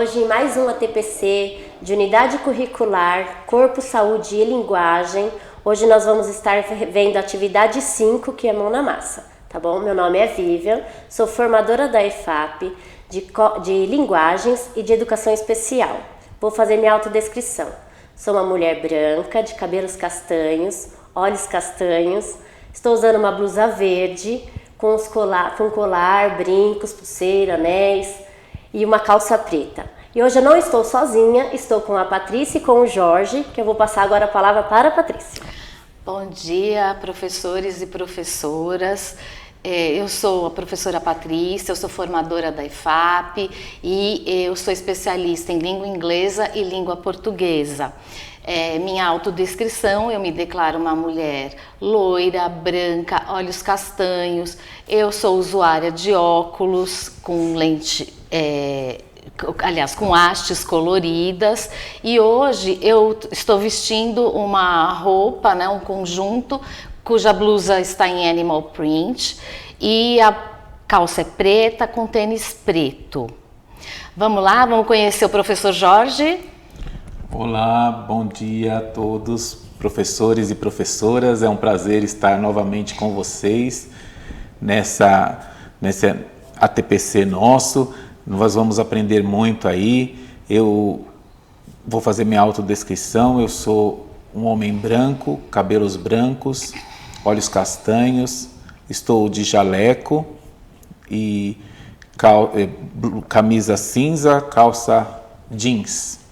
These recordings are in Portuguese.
hoje em mais um ATPC de Unidade Curricular, Corpo, Saúde e Linguagem. Hoje nós vamos estar vendo a atividade 5, que é Mão na Massa, tá bom? Meu nome é Vivian, sou formadora da EFAP de Linguagens e de Educação Especial. Vou fazer minha autodescrição. Sou uma mulher branca, de cabelos castanhos, olhos castanhos, estou usando uma blusa verde, com colar, brincos, pulseira, anéis e uma calça preta. E hoje eu não estou sozinha, estou com a Patrícia e com o Jorge, que eu vou passar agora a palavra para a Patrícia. Bom dia, professores e professoras. Eu sou a professora Patrícia, eu sou formadora da EFAP e eu sou especialista em língua inglesa e língua portuguesa. Minha autodescrição, eu me declaro uma mulher loira, branca, olhos castanhos. Eu sou usuária de óculos com lente, com hastes coloridas, e hoje eu estou vestindo uma roupa, um conjunto, cuja blusa está em animal print e a calça é preta com tênis preto. Vamos lá, vamos conhecer o professor Jorge. Olá, bom dia a todos, professores e professoras. É um prazer estar novamente com vocês nesse ATPC nosso. Nós vamos aprender muito aí. Eu vou fazer minha autodescrição. Eu sou um homem branco, cabelos brancos, olhos castanhos, estou de jaleco e camisa cinza, calça jeans.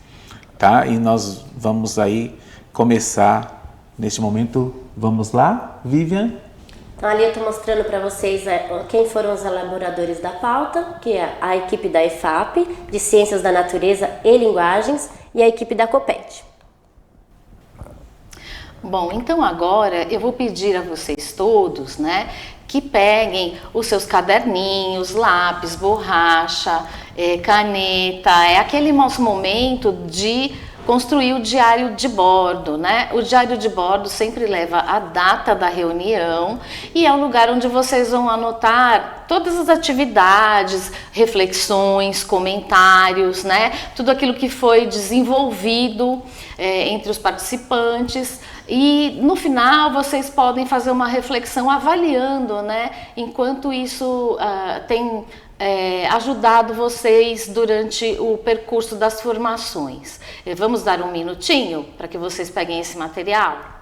Tá? E nós vamos aí começar neste momento. Vamos lá, Vivian? Então ali eu estou mostrando para vocês quem foram os elaboradores da pauta, que é a equipe da EFAP, de Ciências da Natureza e Linguagens, e a equipe da COPED. Bom, então agora eu vou pedir a vocês todos, que peguem os seus caderninhos, lápis, borracha, caneta. É aquele nosso momento de construir o diário de bordo, O diário de bordo sempre leva a data da reunião e é o lugar onde vocês vão anotar todas as atividades, reflexões, comentários, Tudo aquilo que foi desenvolvido entre os participantes. E no final vocês podem fazer uma reflexão avaliando, enquanto isso tem ajudado vocês durante o percurso das formações. Vamos dar um minutinho para que vocês peguem esse material?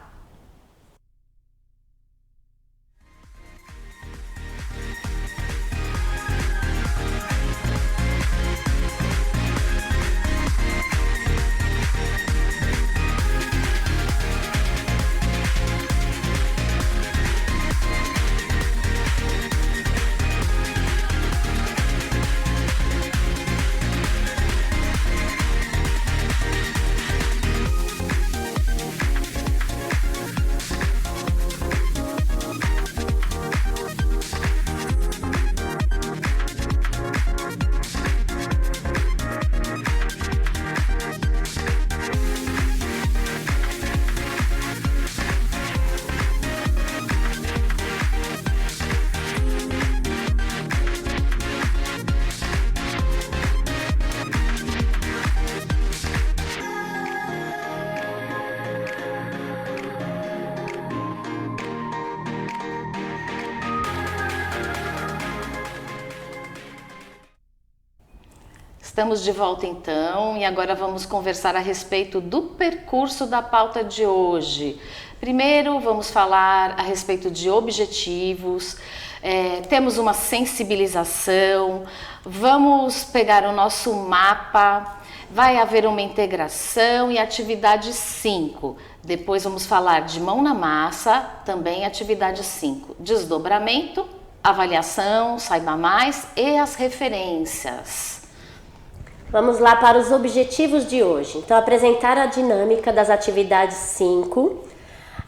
Estamos de volta então e agora vamos conversar a respeito do percurso da pauta de hoje. Primeiro vamos falar a respeito de objetivos, temos uma sensibilização, vamos pegar o nosso mapa, vai haver uma integração e atividade 5. Depois vamos falar de mão na massa, também atividade 5. Desdobramento, avaliação, saiba mais e as referências. Vamos lá para os objetivos de hoje. Então, apresentar a dinâmica das atividades 5,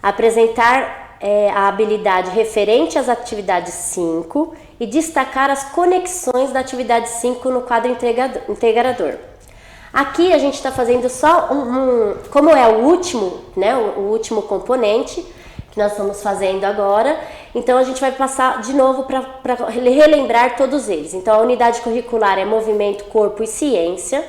apresentar a habilidade referente às atividades 5 e destacar as conexões da atividade 5 no quadro integrador. Aqui a gente está fazendo só como é o último, o último componente que nós estamos fazendo agora, então a gente vai passar de novo para relembrar todos eles. Então a unidade curricular é movimento, corpo e ciência,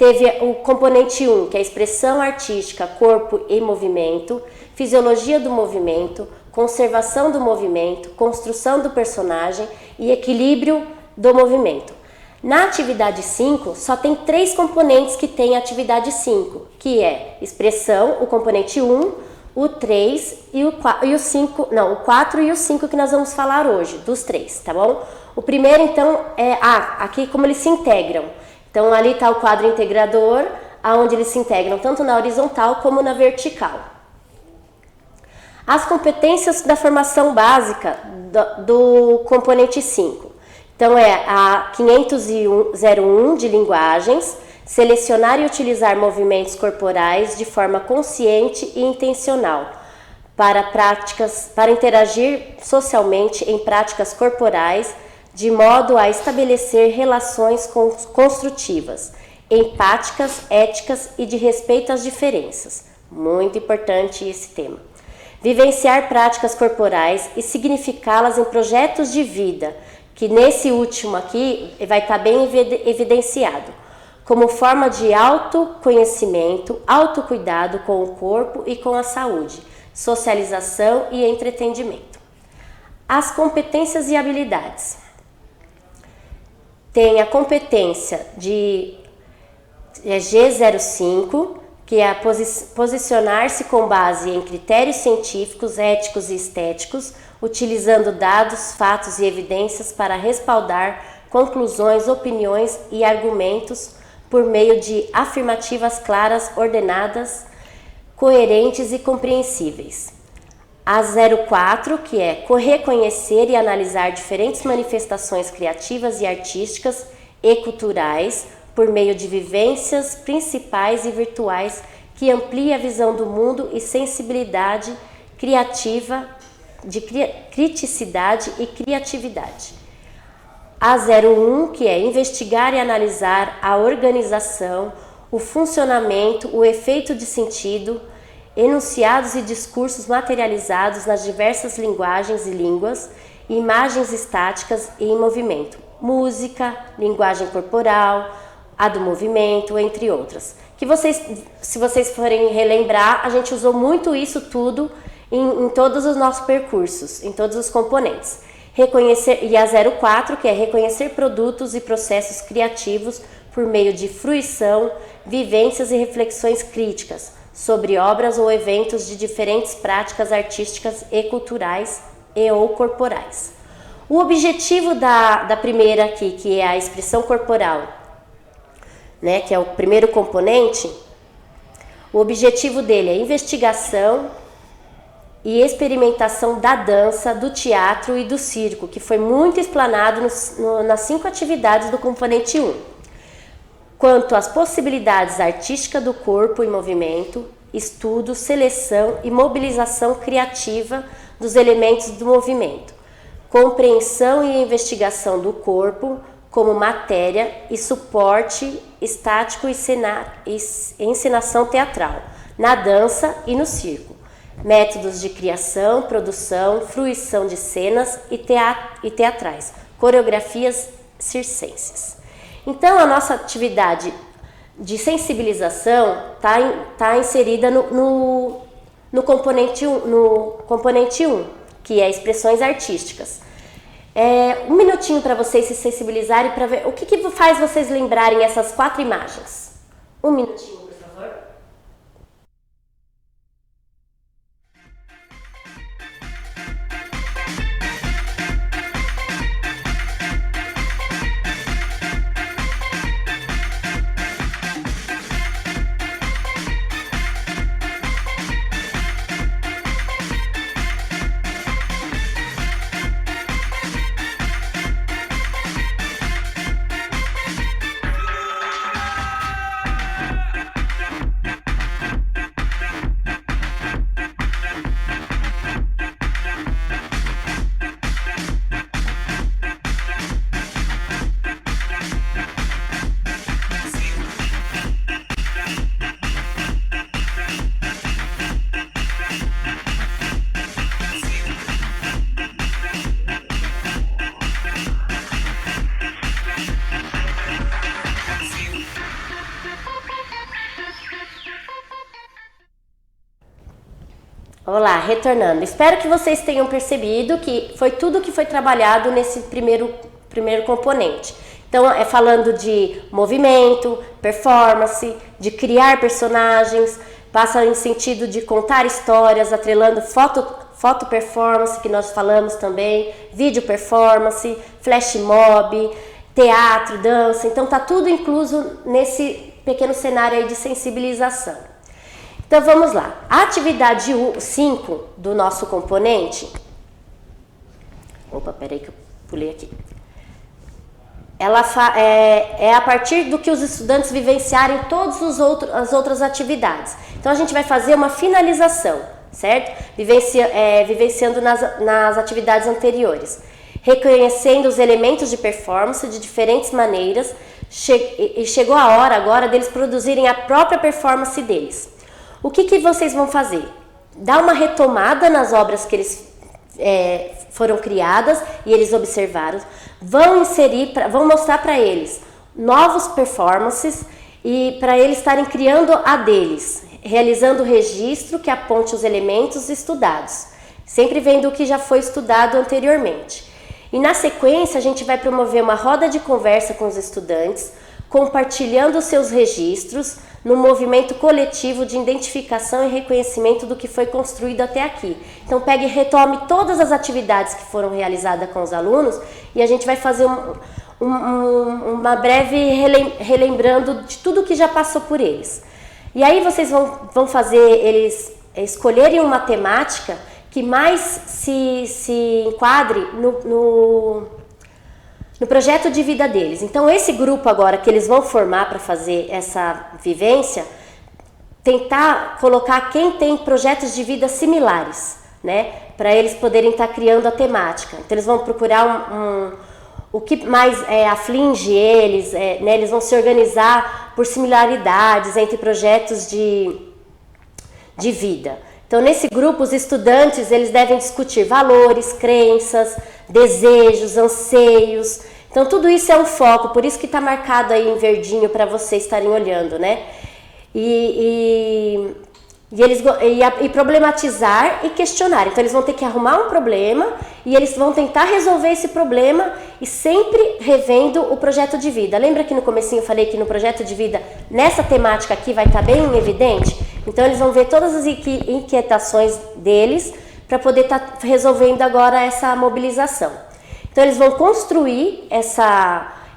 teve o componente 1, que é a expressão artística, corpo e movimento, fisiologia do movimento, conservação do movimento, construção do personagem e equilíbrio do movimento. Na atividade 5, só tem 3 componentes que tem a atividade 5, que é expressão, o componente 1, o 3 e o 5, não, o 4 e o 5 que nós vamos falar hoje, dos 3, tá bom? O primeiro, então, é aqui como eles se integram. Então, ali está o quadro integrador, onde eles se integram tanto na horizontal como na vertical. As competências da formação básica do componente 5. Então, é a 501 de linguagens, selecionar e utilizar movimentos corporais de forma consciente e intencional para interagir socialmente em práticas corporais, de modo a estabelecer relações construtivas, empáticas, éticas e de respeito às diferenças. Muito importante esse tema. Vivenciar práticas corporais e significá-las em projetos de vida, que nesse último aqui vai estar bem evidenciado, como forma de autoconhecimento, autocuidado com o corpo e com a saúde, socialização e entretenimento. As competências e habilidades. Tem a competência de G05, que é posicionar-se com base em critérios científicos, éticos e estéticos, utilizando dados, fatos e evidências para respaldar conclusões, opiniões e argumentos por meio de afirmativas claras, ordenadas, coerentes e compreensíveis. A 04, que é reconhecer e analisar diferentes manifestações criativas e artísticas e culturais por meio de vivências principais e virtuais que amplia a visão do mundo e sensibilidade criativa, de criticidade e criatividade. A 01, que é investigar e analisar a organização, o funcionamento, o efeito de sentido, enunciados e discursos materializados nas diversas linguagens e línguas, imagens estáticas e em movimento, música, linguagem corporal, a do movimento, entre outras. Que se vocês forem relembrar, a gente usou muito isso tudo em todos os nossos percursos, em todos os componentes. E a 04, que é reconhecer produtos e processos criativos por meio de fruição, vivências e reflexões críticas sobre obras ou eventos de diferentes práticas artísticas e culturais e ou corporais. O objetivo da primeira aqui, que é a expressão corporal, né, que é o primeiro componente, o objetivo dele é investigação e experimentação da dança, do teatro e do circo, que foi muito explanado nas 5 atividades do componente 1. Quanto às possibilidades artísticas do corpo em movimento, estudo, seleção e mobilização criativa dos elementos do movimento, compreensão e investigação do corpo como matéria e suporte estático e encenação teatral, na dança e no circo, métodos de criação, produção, fruição de cenas e teatrais, coreografias circenses. Então, a nossa atividade de sensibilização está inserida no componente 1, que é expressões artísticas. Um minutinho para vocês se sensibilizarem para ver o que faz vocês lembrarem essas 4 imagens. Um minutinho, por favor. Olá, retornando. Espero que vocês tenham percebido que foi tudo que foi trabalhado nesse primeiro componente. Então, é falando de movimento, performance, de criar personagens, passa em sentido de contar histórias, atrelando foto performance, que nós falamos também, vídeo performance, flash mob, teatro, dança. Então, tá tudo incluso nesse pequeno cenário aí de sensibilização. Então, vamos lá. A atividade 5 do nosso componente... Opa, peraí que eu pulei aqui. Ela é a partir do que os estudantes vivenciarem todas as outras atividades. Então, a gente vai fazer uma finalização, certo? Vivenciando nas atividades anteriores. Reconhecendo os elementos de performance de diferentes maneiras. E chegou a hora agora deles produzirem a própria performance deles. O que vocês vão fazer? Dar uma retomada nas obras que eles foram criadas e eles observaram, vão mostrar para eles novos performances e para eles estarem criando a deles, realizando o registro que aponte os elementos estudados, sempre vendo o que já foi estudado anteriormente. E na sequência a gente vai promover uma roda de conversa com os estudantes, compartilhando os seus registros no movimento coletivo de identificação e reconhecimento do que foi construído até aqui. Então pegue e retome todas as atividades que foram realizadas com os alunos e a gente vai fazer uma breve relembrando de tudo que já passou por eles. E aí vocês vão fazer eles escolherem uma temática que mais se enquadre no projeto de vida deles. Então, esse grupo agora que eles vão formar para fazer essa vivência, tentar colocar quem tem projetos de vida similares, né? Para eles poderem estar criando a temática. Então, eles vão procurar o que mais aflige eles, né? Eles vão se organizar por similaridades entre projetos de vida. Então, nesse grupo, os estudantes eles devem discutir valores, crenças, desejos, anseios. Então, tudo isso é um foco, por isso que está marcado aí em verdinho para vocês estarem olhando, né? E problematizar e questionar. Então, eles vão ter que arrumar um problema e eles vão tentar resolver esse problema e sempre revendo o projeto de vida. Lembra que no comecinho eu falei que no projeto de vida, nessa temática aqui vai estar bem evidente? Então, eles vão ver todas as inquietações deles para poder estar resolvendo agora essa mobilização. Então, eles vão construir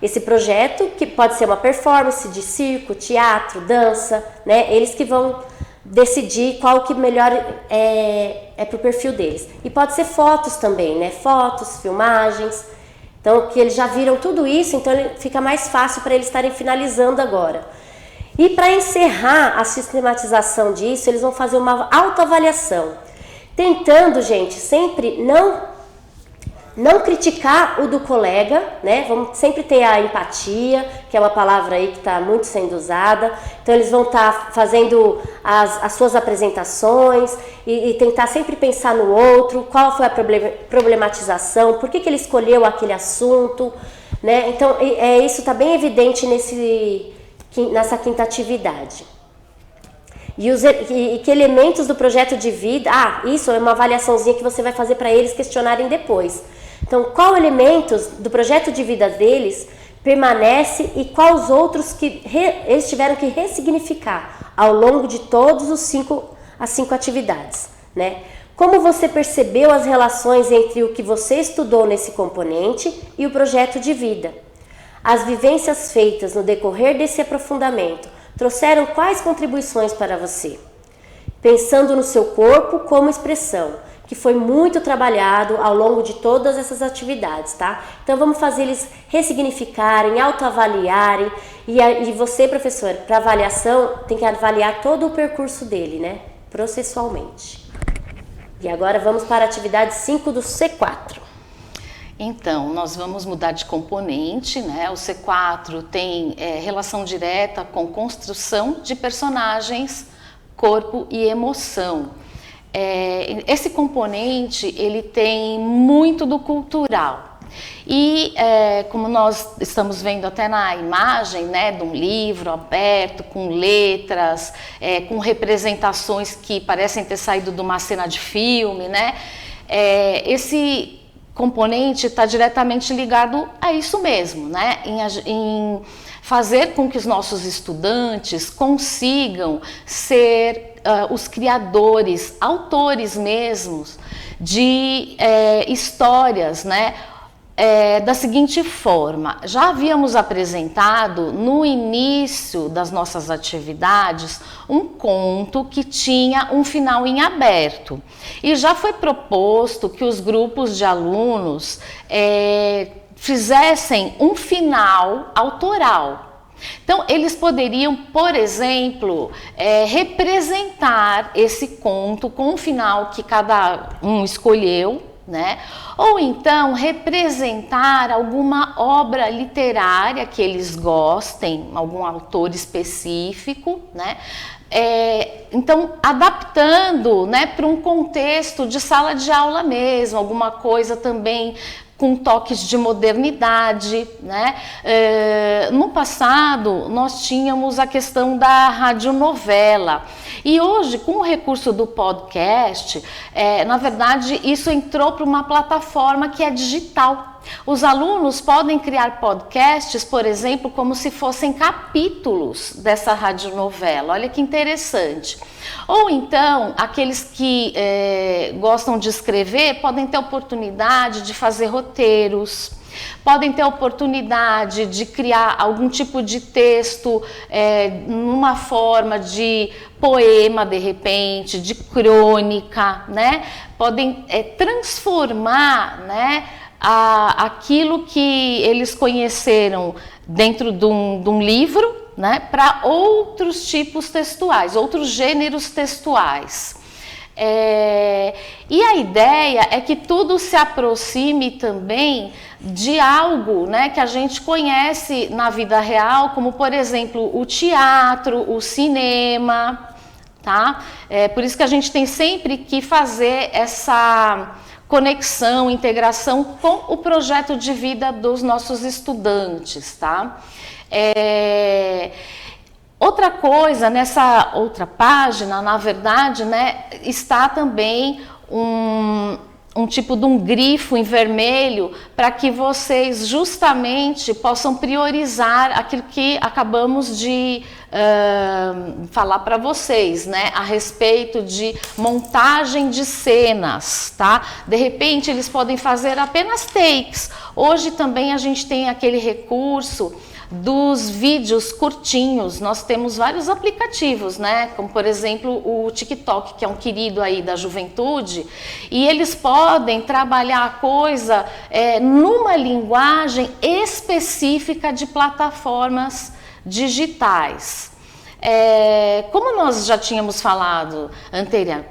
esse projeto, que pode ser uma performance de circo, teatro, dança, né? Eles que vão decidir qual que melhor é para o perfil deles. E pode ser fotos também, né? Fotos, filmagens. Então, que eles já viram tudo isso, então fica mais fácil para eles estarem finalizando agora. E para encerrar a sistematização disso, eles vão fazer uma autoavaliação. Tentando, gente, sempre não criticar o do colega, né? Vamos sempre ter a empatia, que é uma palavra aí que está muito sendo usada. Então, eles vão estar fazendo as suas apresentações e tentar sempre pensar no outro, qual foi a problematização, por que ele escolheu aquele assunto, né? Então, isso está bem evidente nessa quinta atividade. E que elementos do projeto de vida... isso é uma avaliaçãozinha que você vai fazer para eles questionarem depois. Então, qual elementos do projeto de vida deles permanece e quais outros que eles tiveram que ressignificar ao longo de todos as 5 atividades, né? Como você percebeu as relações entre o que você estudou nesse componente e o projeto de vida? As vivências feitas no decorrer desse aprofundamento trouxeram quais contribuições para você? Pensando no seu corpo como expressão, que foi muito trabalhado ao longo de todas essas atividades, tá? Então, vamos fazer eles ressignificarem, autoavaliarem. E você, professor, para avaliação, tem que avaliar todo o percurso dele, né? Processualmente. E agora vamos para a atividade 5 do C4. Então, nós vamos mudar de componente, né? O C4 tem relação direta com construção de personagens, corpo e emoção. Esse componente, ele tem muito do cultural, E como nós estamos vendo até na imagem, né, de um livro aberto, com letras, com representações que parecem ter saído de uma cena de filme, né, esse componente está diretamente ligado a isso mesmo, né, em fazer com que os nossos estudantes consigam ser os criadores, autores mesmos de histórias, né? Da seguinte forma, já havíamos apresentado no início das nossas atividades um conto que tinha um final em aberto e já foi proposto que os grupos de alunos fizessem um final autoral. Então, eles poderiam, por exemplo, representar esse conto com um final que cada um escolheu, né? Ou então representar alguma obra literária que eles gostem, algum autor específico, né? Então, adaptando, né, para um contexto de sala de aula mesmo, alguma coisa também com toques de modernidade, né? No passado, nós tínhamos a questão da radionovela. E hoje, com o recurso do podcast, na verdade, isso entrou para uma plataforma que é digital. Os alunos podem criar podcasts, por exemplo, como se fossem capítulos dessa radionovela. Olha que interessante. Ou então, aqueles que gostam de escrever podem ter oportunidade de fazer roteiros, podem ter oportunidade de criar algum tipo de texto numa forma de poema, de repente, de crônica, né? Podem transformar, né, aquilo que eles conheceram dentro de um livro, né, para outros tipos textuais, outros gêneros textuais. E a ideia é que tudo se aproxime também de algo, né, que a gente conhece na vida real, como, por exemplo, o teatro, o cinema, tá? Por isso que a gente tem sempre que fazer essa conexão, integração com o projeto de vida dos nossos estudantes, tá? Outra coisa, nessa outra página, na verdade, né, está também um tipo de um grifo em vermelho para que vocês justamente possam priorizar aquilo que acabamos de falar para vocês, né, a respeito de montagem de cenas, tá? De repente eles podem fazer apenas takes. Hoje também a gente tem aquele recurso dos vídeos curtinhos. Nós temos vários aplicativos, né? Como por exemplo o TikTok, que é um querido aí da juventude, e eles podem trabalhar a coisa numa linguagem específica de plataformas digitais. Como nós já tínhamos falado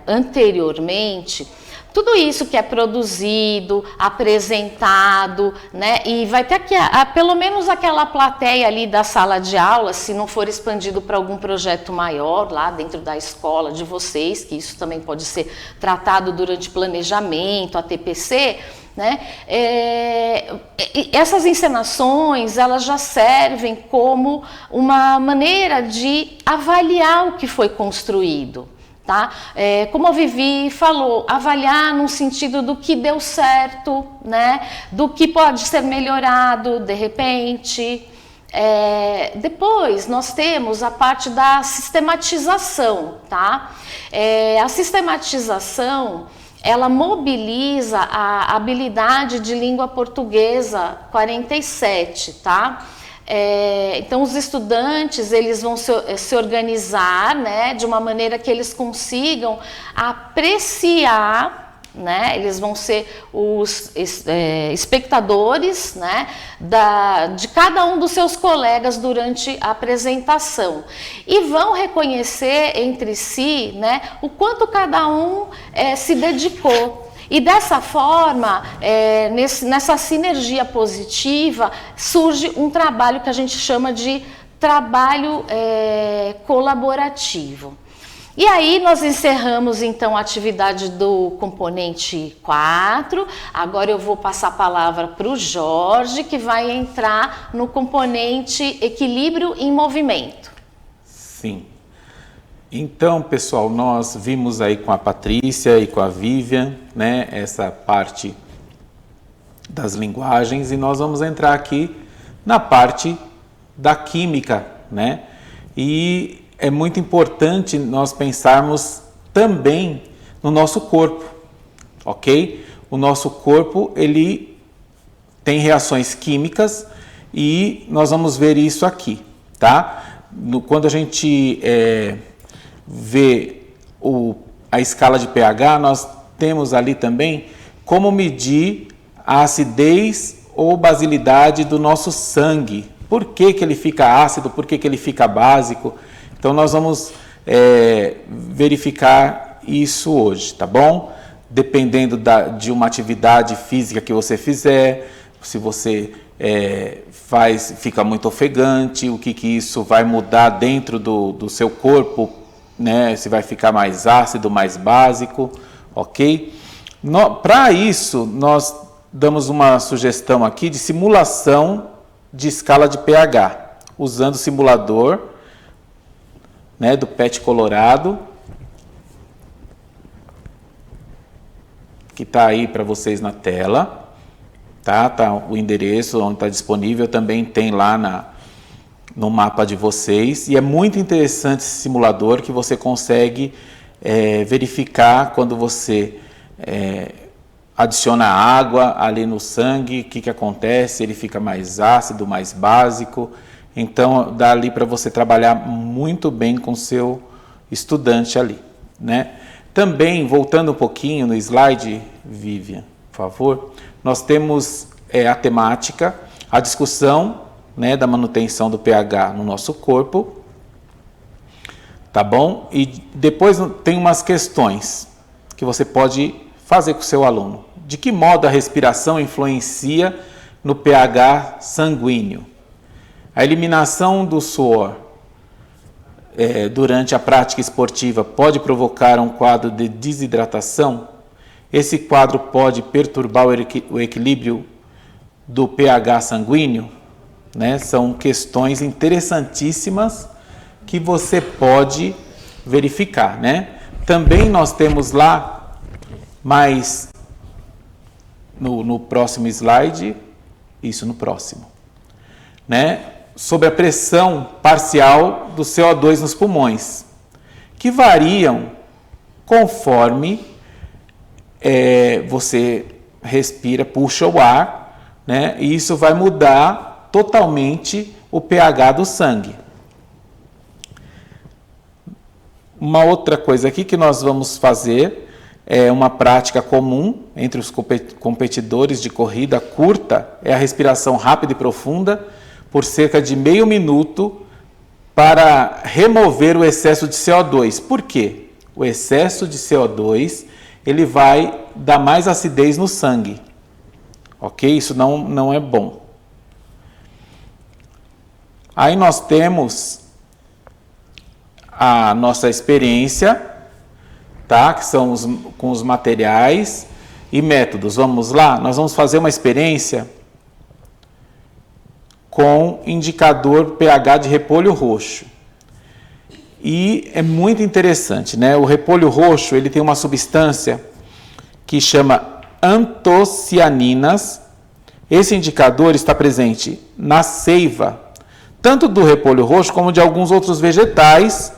anteriormente, tudo isso que é produzido, apresentado, né? E vai ter aqui pelo menos aquela plateia ali da sala de aula, se não for expandido para algum projeto maior lá dentro da escola de vocês, que isso também pode ser tratado durante planejamento, a TPC, né? Essas encenações, elas já servem como uma maneira de avaliar o que foi construído. Tá? Como a Vivi falou, avaliar no sentido do que deu certo, né? Do que pode ser melhorado de repente. Depois nós temos a parte da sistematização, tá? A sistematização, ela mobiliza a habilidade de língua portuguesa 47, tá? Então os estudantes, eles vão se organizar, né, de uma maneira que eles consigam apreciar, né, eles vão ser os espectadores, né, de cada um dos seus colegas durante a apresentação, e vão reconhecer entre si, né, o quanto cada um se dedicou. E dessa forma, nessa sinergia positiva, surge um trabalho que a gente chama de trabalho colaborativo. E aí nós encerramos então a atividade do componente 4. Agora eu vou passar a palavra para o Jorge, que vai entrar no componente equilíbrio em movimento. Sim. Então, pessoal, nós vimos aí com a Patrícia e com a Vivian, né, essa parte das linguagens, e nós vamos entrar aqui na parte da química, né? E é muito importante nós pensarmos também no nosso corpo, ok? O nosso corpo, ele tem reações químicas e nós vamos ver isso aqui, tá? Quando a gente vê a escala de pH, nós temos ali também como medir a acidez ou basilidade do nosso sangue. Por que que ele fica ácido, por que que ele fica básico? Então, nós vamos verificar isso hoje, tá bom? Dependendo de uma atividade física que você fizer, se você fica muito ofegante, o que isso vai mudar dentro do seu corpo, né? Se vai ficar mais ácido, mais básico, ok? Para isso, nós damos uma sugestão aqui de simulação de escala de pH, usando o simulador, né, do PET Colorado, que está aí para vocês na tela, tá o endereço onde está disponível, também tem lá no mapa de vocês, e é muito interessante esse simulador que você consegue verificar quando você adiciona água ali no sangue, o que acontece, ele fica mais ácido, mais básico. Então, dá ali para você trabalhar muito bem com o seu estudante ali, né? Também, voltando um pouquinho no slide, Vivian, por favor, nós temos a temática, a discussão, né, da manutenção do pH no nosso corpo, tá bom? E depois tem umas questões que você pode fazer com o seu aluno. De que modo a respiração influencia no pH sanguíneo? A eliminação do suor durante a prática esportiva pode provocar um quadro de desidratação? Esse quadro pode perturbar o equilíbrio do pH sanguíneo? Né? São questões interessantíssimas que você pode verificar, né? Também nós temos lá, mas no próximo slide, isso no próximo, né? Sobre a pressão parcial do CO2 nos pulmões, que variam conforme você respira, puxa o ar, né? E isso vai mudar totalmente o pH do sangue. Uma outra coisa aqui que nós vamos fazer é uma prática comum entre os competidores de corrida curta, é a respiração rápida e profunda, por cerca de meio minuto, para remover o excesso de CO2. Por quê? O excesso de CO2 ele vai dar mais acidez no sangue. Ok? Isso não é bom. Aí nós temos a nossa experiência, tá? Que são com os materiais e métodos. Vamos lá? Nós vamos fazer uma experiência com indicador pH de repolho roxo. E é muito interessante, né? O repolho roxo, ele tem uma substância que chama antocianinas. Esse indicador está presente na seiva, tanto do repolho roxo como de alguns outros vegetais,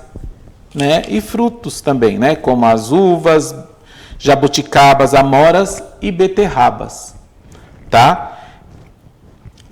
né? E frutos também, né? Como as uvas, jabuticabas, amoras e beterrabas, tá?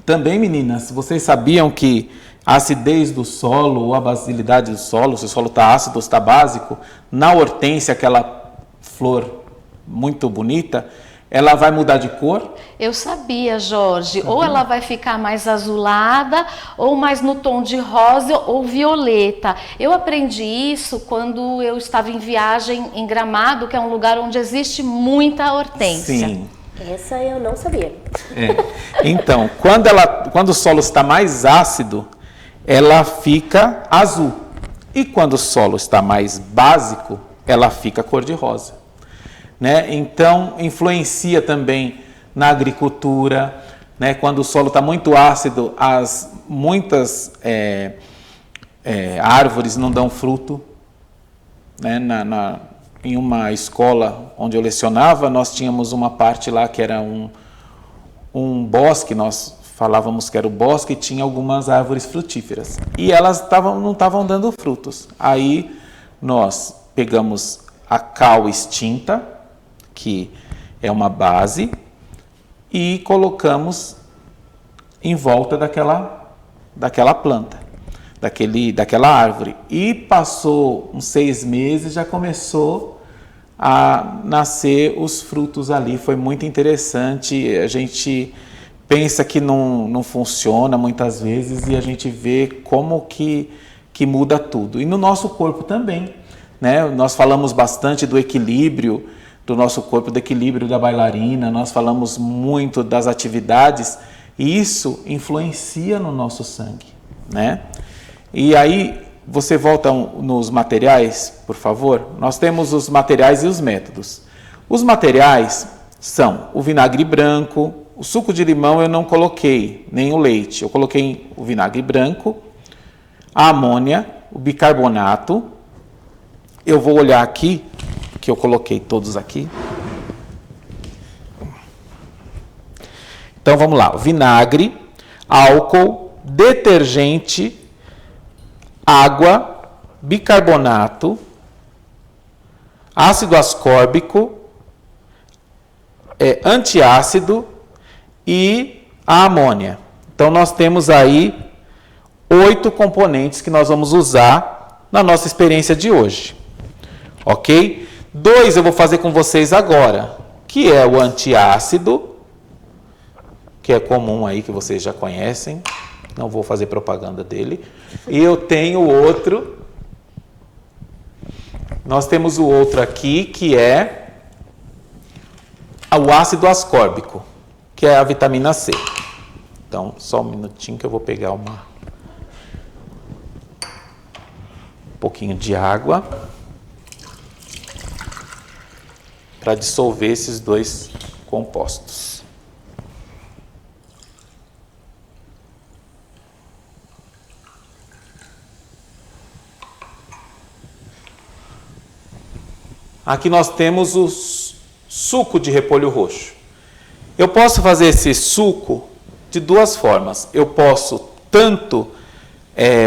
Também, meninas, vocês sabiam que a acidez do solo ou a basilidade do solo, se o solo está ácido ou está básico, na hortênsia, aquela flor muito bonita, ela vai mudar de cor? Eu sabia, Jorge. Ou ela vai ficar mais azulada, ou mais no tom de rosa ou violeta. Eu aprendi isso quando eu estava em viagem em Gramado, que é um lugar onde existe muita hortênsia. Sim. Essa eu não sabia. Então, quando o solo está mais ácido, ela fica azul. E quando o solo está mais básico, ela fica cor-de-rosa, né? Então, influencia também na agricultura, né? Quando o solo está muito ácido, muitas árvores não dão fruto, né? Em uma escola onde eu lecionava, nós tínhamos uma parte lá que era um bosque, nós falávamos que era o bosque, e tinha algumas árvores frutíferas. E elas não estavam dando frutos. Aí nós pegamos a cal extinta, que é uma base, e colocamos em volta daquela planta, daquela árvore. E passou uns 6 meses, já começou a nascer os frutos ali. Foi muito interessante. A gente pensa que não funciona muitas vezes, e a gente vê como que muda tudo. E no nosso corpo também, né? Nós falamos bastante do equilíbrio do nosso corpo, do equilíbrio da bailarina, nós falamos muito das atividades, e isso influencia no nosso sangue, né? E aí, você volta nos materiais, por favor? Nós temos os materiais e os métodos. Os materiais são o vinagre branco, o suco de limão eu não coloquei, nem o leite. Eu coloquei o vinagre branco, a amônia, o bicarbonato. Eu vou olhar aqui, que eu coloquei todos aqui. Então vamos lá, vinagre, álcool, detergente, água, bicarbonato, ácido ascórbico, antiácido e a amônia. Então nós temos aí 8 componentes que nós vamos usar na nossa experiência de hoje. Ok? 2 eu vou fazer com vocês agora, que é o antiácido, que é comum aí, que vocês já conhecem. Não vou fazer propaganda dele. E eu tenho outro. Nós temos o outro aqui, que é o ácido ascórbico, que é a vitamina C. Então, só um minutinho que eu vou pegar um pouquinho de água para dissolver esses 2 compostos. Aqui nós temos o suco de repolho roxo. Eu posso fazer esse suco de 2 formas. Eu posso tanto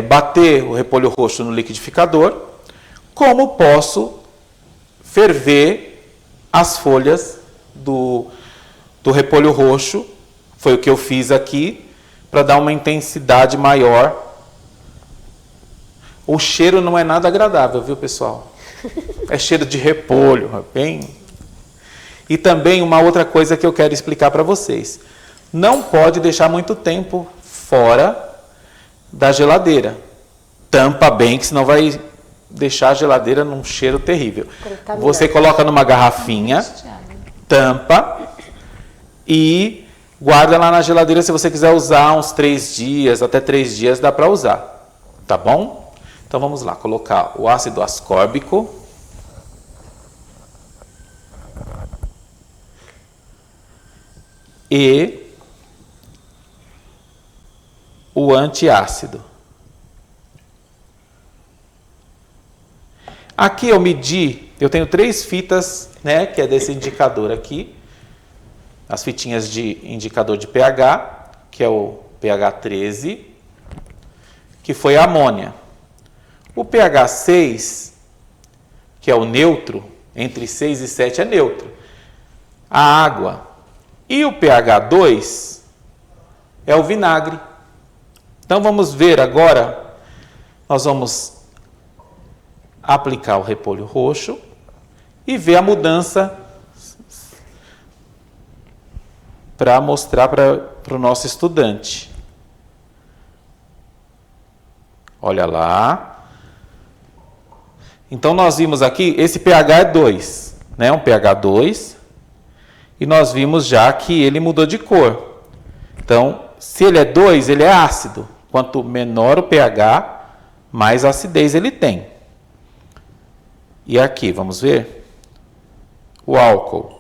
bater o repolho roxo no liquidificador, como posso ferver as folhas do repolho roxo. Foi o que eu fiz aqui, para dar uma intensidade maior. O cheiro não é nada agradável, viu, pessoal? É cheiro de repolho, bem. E também uma outra coisa que eu quero explicar para vocês. Não pode deixar muito tempo fora da geladeira. Tampa bem, que senão vai deixar a geladeira num cheiro terrível. Você coloca numa garrafinha, tampa e guarda lá na geladeira. Se você quiser usar uns 3 dias, até 3 dias dá para usar. Tá bom? Então vamos lá, colocar o ácido ascórbico. E o antiácido. Aqui eu medi, eu tenho 3 fitas, né, que é desse indicador aqui. As fitinhas de indicador de pH, que é o pH 13, que foi a amônia. O pH 6, que é o neutro, entre 6 e 7 é neutro. A água. E o pH 2 é o vinagre. Então vamos ver agora, nós vamos aplicar o repolho roxo e ver a mudança para mostrar para o nosso estudante. Olha lá. Então nós vimos aqui, esse pH é 2, né? Um pH 2. E nós vimos já que ele mudou de cor. Então, se ele é 2, ele é ácido. Quanto menor o pH, mais acidez ele tem. E aqui, vamos ver? O álcool.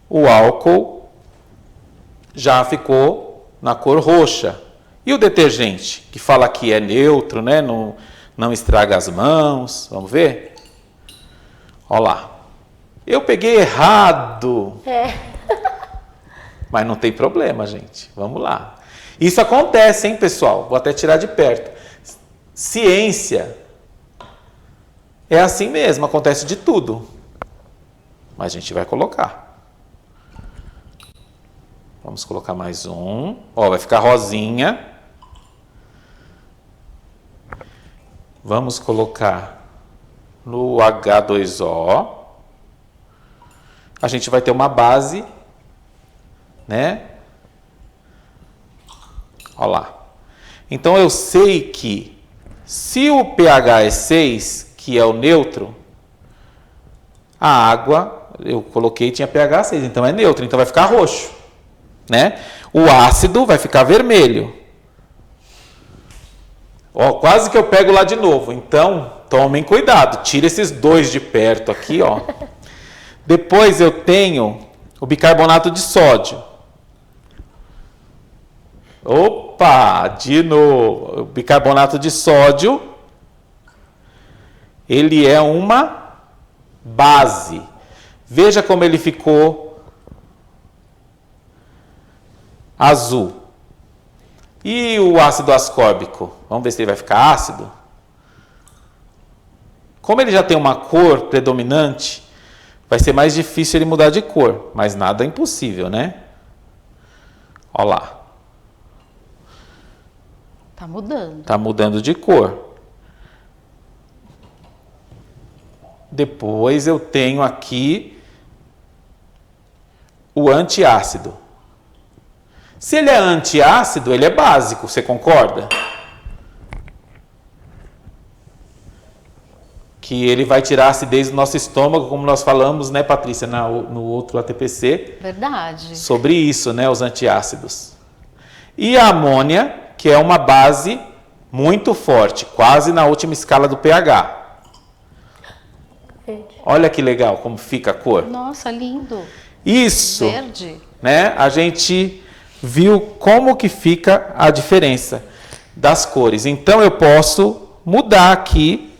O álcool já ficou na cor roxa. E o detergente, que fala que é neutro, né? Não estraga as mãos. Vamos ver? Olha lá. Eu peguei errado. Mas não tem problema, gente. Vamos lá. Isso acontece, hein, pessoal? Vou até tirar de perto. Ciência é assim mesmo, acontece de tudo. Mas a gente vai colocar. Vamos colocar mais um. Ó, vai ficar rosinha. Vamos colocar no H2O. A gente vai ter uma base, né? Olha lá. Então eu sei que se o pH é 6, que é o neutro, a água, eu coloquei, tinha pH 6, então é neutro, então vai ficar roxo, né? O ácido vai ficar vermelho. Ó, quase que eu pego lá de novo. Então, tomem cuidado, tira esses dois de perto aqui, ó. Depois eu tenho o bicarbonato de sódio. Opa, de novo, o bicarbonato de sódio, ele é uma base. Veja como ele ficou azul. E o ácido ascórbico? Vamos ver se ele vai ficar ácido. Como ele já tem uma cor predominante, vai ser mais difícil ele mudar de cor, mas nada é impossível, né? Olha lá. Tá mudando. Está mudando de cor. Depois eu tenho aqui o antiácido. Se ele é antiácido, ele é básico, você concorda? Que ele vai tirar a acidez do nosso estômago, como nós falamos, né, Patrícia, no outro ATPC. Verdade. Sobre isso, né, os antiácidos. E a amônia, que é uma base muito forte, quase na última escala do pH. Olha que legal como fica a cor. Nossa, lindo. Isso, Verde. né? A gente viu como que fica a diferença das cores. Então eu posso mudar aqui,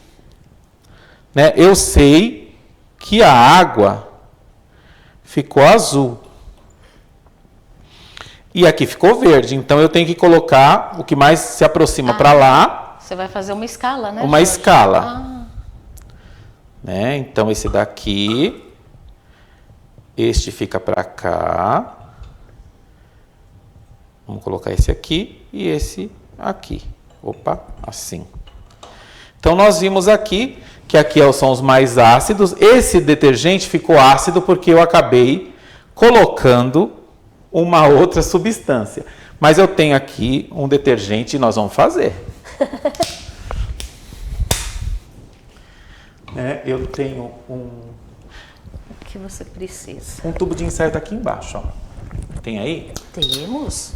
né? Eu sei que a água ficou azul. E aqui ficou verde, então eu tenho que colocar o que mais se aproxima para lá. Você vai fazer uma escala, né? Uma Jorge? escala. Né? Então esse daqui, este fica para cá. Vamos colocar esse aqui e esse aqui. Opa, assim. Então nós vimos aqui que aqui são os mais ácidos. Esse detergente ficou ácido porque eu acabei colocando uma outra substância. Mas eu tenho aqui um detergente e nós vamos fazer. Eu tenho O que você precisa? um tubo de ensaio aqui embaixo. Ó. Tem aí? Temos.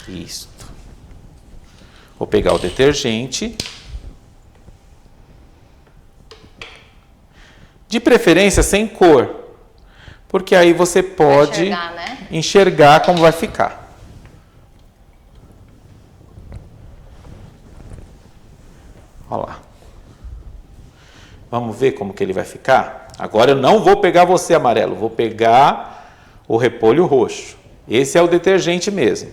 Isto. Vou pegar o detergente. De preferência sem cor. Porque aí você pode enxergar, né? enxergar como vai ficar. Olha lá. Vamos ver como que ele vai ficar? Agora eu não vou pegar você amarelo, vou pegar o repolho roxo. Esse é o detergente mesmo.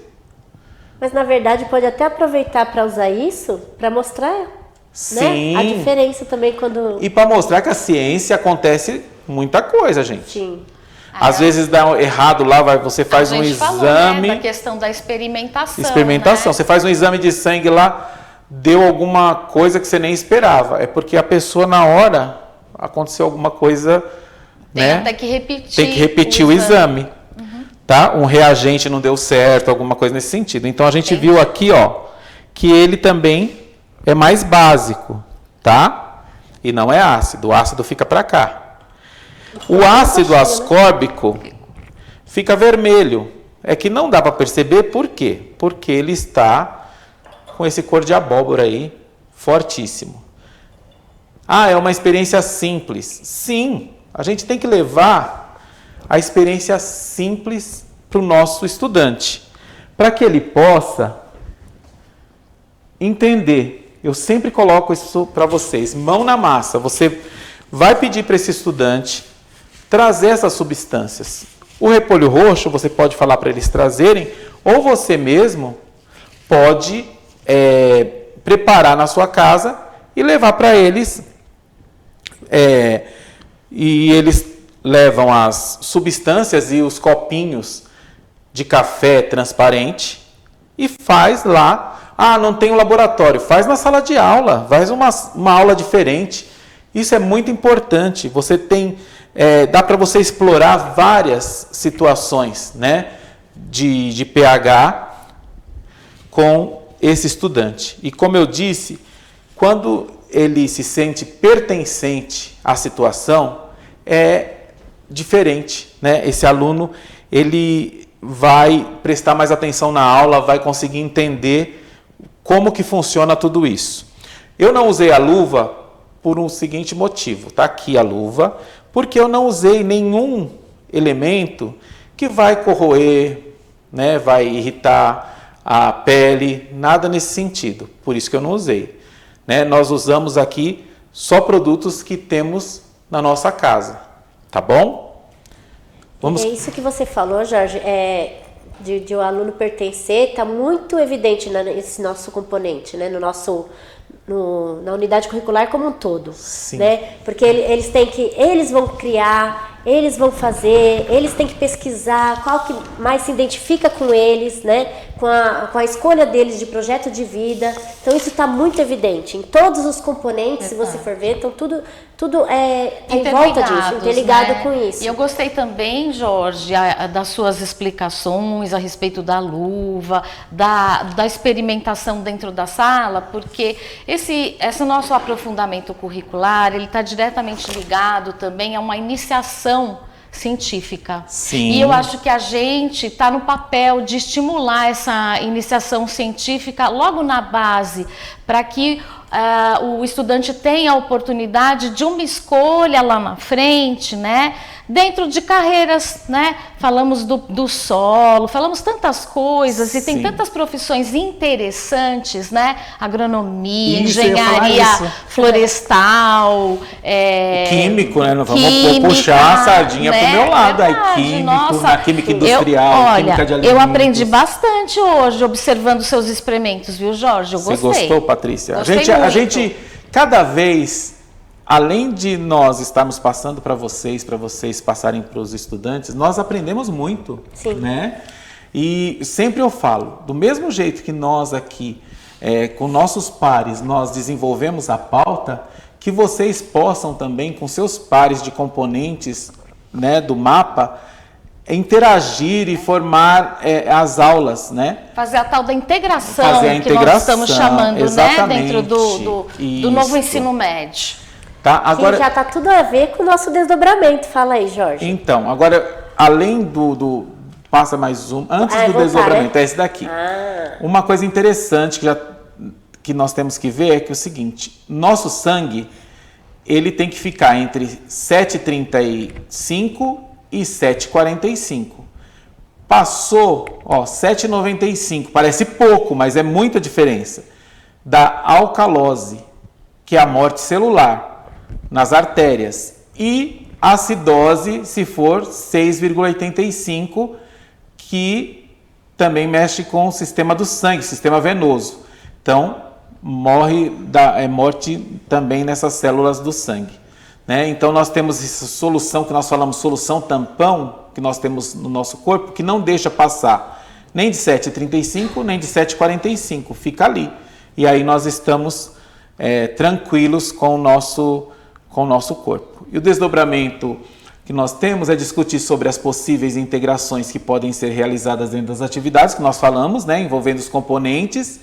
Mas na verdade pode até aproveitar para usar isso para mostrar, Sim. né? A diferença também quando... E para mostrar que a ciência acontece muita coisa, gente. Sim. Às vezes dá errado lá, você faz um falou, exame. né, da questão da experimentação. Experimentação. Né? Você faz um exame de sangue lá, deu alguma coisa que você nem esperava. É porque a pessoa na hora aconteceu alguma coisa, Tem né? até que repetir. Tem que repetir o exame. Tá? Um reagente não deu certo, alguma coisa nesse sentido. Então a gente viu aqui, ó, que ele também é mais básico, tá? E não é ácido. O ácido fica para cá. O ácido ascórbico fica vermelho. É que não dá para perceber por quê? Porque ele está com esse cor de abóbora aí, fortíssimo. Ah, é uma experiência simples. Sim, a gente tem que levar a experiência simples para o nosso estudante, para que ele possa entender. Eu sempre coloco isso para vocês, mão na massa. Você vai pedir para esse estudante trazer essas substâncias. O repolho roxo, você pode falar para eles trazerem, ou você mesmo pode preparar na sua casa e levar para eles. E eles levam as substâncias e os copinhos de café transparente e faz lá. Ah, não tem um laboratório, faz na sala de aula, faz uma aula diferente. Isso é muito importante. Você tem, dá para você explorar várias situações, né, de pH com esse estudante. E como eu disse, quando ele se sente pertencente à situação, é diferente, né? Esse aluno, ele vai prestar mais atenção na aula, vai conseguir entender como que funciona tudo isso. Eu não usei a luva por um seguinte motivo, tá aqui a luva, porque eu não usei nenhum elemento que vai corroer, né? Vai irritar a pele, nada nesse sentido, por isso que eu não usei. Né? Nós usamos aqui só produtos que temos na nossa casa, tá bom? Vamos... É isso que você falou, Jorge, de o aluno pertencer, está muito evidente nesse nosso componente, né? Na unidade curricular como um todo. Sim. Né? Porque eles vão criar, eles vão fazer, eles têm que pesquisar qual que mais se identifica com eles, né? Com a escolha deles de projeto de vida. Então isso está muito evidente em todos os componentes, se você for ver, então tudo em volta disso, interligado, né? Com isso. E eu gostei também, Jorge, das suas explicações a respeito da luva, da experimentação dentro da sala, porque esse nosso aprofundamento curricular, ele está diretamente ligado também a uma iniciação científica. Sim. E eu acho que a gente está no papel de estimular essa iniciação científica logo na base, para que o estudante tenha a oportunidade de uma escolha lá na frente, né? Dentro de carreiras, né? Falamos do solo, falamos tantas coisas. Sim. E tem tantas profissões interessantes, né? Agronomia, engenharia florestal, químico, né? Vamos puxar a sardinha, né, pro meu lado. Aí, químico, na química industrial, química de alimentos. Eu aprendi bastante hoje observando seus experimentos, viu, Jorge? Eu gostei. Você gostou, Patrícia? Gostei a gente, cada vez, além de nós estarmos passando para vocês passarem para os estudantes, nós aprendemos muito. Sim. Né? E sempre eu falo, do mesmo jeito que nós aqui, com nossos pares, nós desenvolvemos a pauta, que vocês possam também, com seus pares de componentes, né, do mapa, interagir e formar as aulas, né? Fazer a tal da integração que nós estamos chamando, exatamente, né? Dentro do novo ensino médio. Tá, agora, já está tudo a ver com o nosso desdobramento. Fala aí, Jorge. Então, agora, além passa mais um, antes do desdobramento, é esse daqui. Uma coisa interessante que nós temos que ver é que é o seguinte, nosso sangue, ele tem que ficar entre 7,35 e 7,45. Passou, 7,95, parece pouco, mas é muita diferença. Da alcalose, que é a morte celular nas artérias, e acidose, se for 6,85, que também mexe com o sistema do sangue, sistema venoso. Então, morte também nessas células do sangue. Né? Então, nós temos essa solução, que nós falamos solução tampão, que nós temos no nosso corpo, que não deixa passar nem de 7,35, nem de 7,45, fica ali. E aí nós estamos tranquilos com o nosso corpo. E o desdobramento que nós temos é discutir sobre as possíveis integrações que podem ser realizadas dentro das atividades que nós falamos, né, envolvendo os componentes,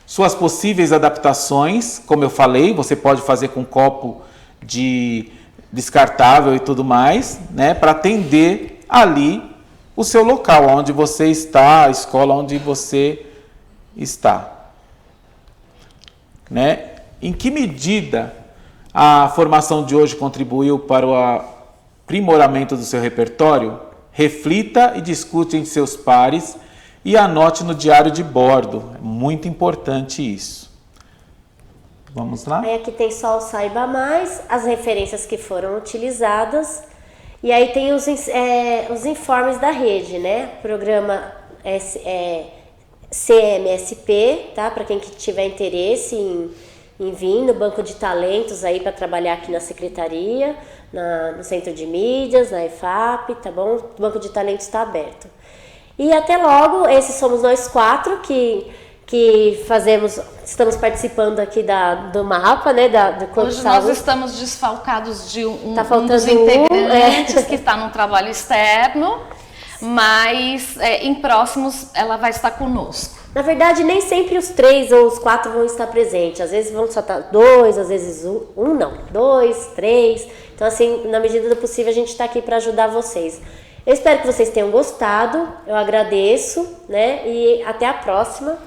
suas possíveis adaptações, como eu falei, você pode fazer com copo de descartável e tudo mais, né, para atender ali o seu local, onde você está, a escola onde você está. né? Em que medida a formação de hoje contribuiu para o aprimoramento do seu repertório? Reflita e discute em seus pares e anote no diário de bordo. É muito importante isso. Vamos lá? Aí aqui tem só o Saiba Mais, as referências que foram utilizadas. E aí tem os informes da rede, né? Programa CMSP, tá? Para quem que tiver interesse em vir no Banco de Talentos aí para trabalhar aqui na Secretaria, no Centro de Mídias, na EFAP, tá bom? O Banco de Talentos está aberto. E até logo, esses somos nós 4 que estamos participando aqui do mapa, né, do Corpo Hoje de Saúde. nós estamos desfalcados de um faltando dos integrantes que está no trabalho externo, mas em próximos ela vai estar conosco. Na verdade, nem sempre os 3 ou os 4 vão estar presentes. Às vezes vão só estar 2, às vezes um não, 2, 3. Então, assim, na medida do possível, a gente está aqui para ajudar vocês. Eu espero que vocês tenham gostado. Eu agradeço, né? E até a próxima.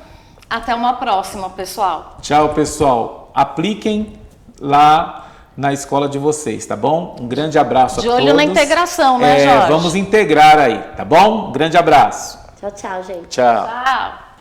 Até uma próxima, pessoal. Tchau, pessoal. Apliquem lá na escola de vocês, tá bom? Um grande abraço a todos. De olho na integração, né, Jorge? Vamos integrar aí, tá bom? Um grande abraço. Tchau, tchau, gente. Tchau. Tchau.